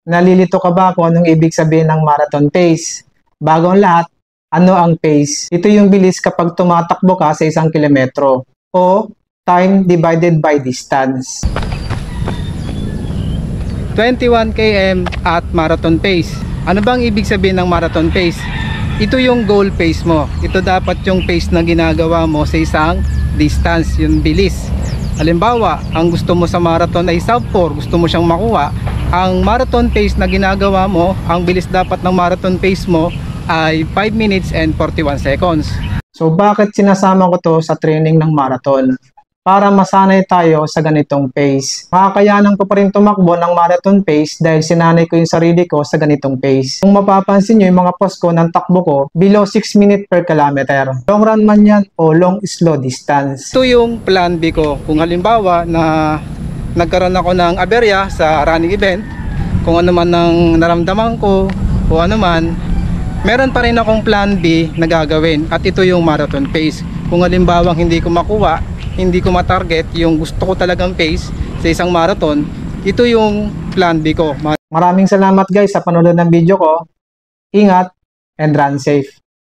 Nalilito ka ba kung anong ibig sabihin ng marathon pace? Bago ang lahat, ano ang pace? Ito yung bilis kapag tumatakbo ka sa 1 kilometro o time divided by distance. 21 km at marathon pace. Ano bang ibig sabihin ng marathon pace? Ito yung goal pace mo. Ito dapat yung pace na ginagawa mo sa isang distance, yung bilis. Halimbawa, ang gusto mo sa marathon ay sub 4, gusto mo siyang makuha. Ang marathon pace na ginagawa mo, ang bilis dapat ng marathon pace mo ay 5 minutes and 41 seconds. So bakit sinasama ko to sa training ng marathon? Para masanay tayo sa ganitong pace. Makakayanan ko pa rin tumakbo ng marathon pace dahil sinanay ko yung sarili ko sa ganitong pace. Kung mapapansin nyo yung mga post ko ng takbo ko, below 6 minutes per kilometer. Long run man yan o long slow distance. Ito yung plan B ko. Kung halimbawa na nagkaroon ako ng aberya sa running event, kung ano man ang naramdaman ko o ano man, meron pa rin akong plan B na gagawin at ito yung marathon pace. Kung halimbawa hindi ko makuha, hindi ko matarget yung gusto ko talagang pace sa isang marathon, ito yung plan B ko. Maraming salamat guys sa panonood ng video ko. Ingat and run safe.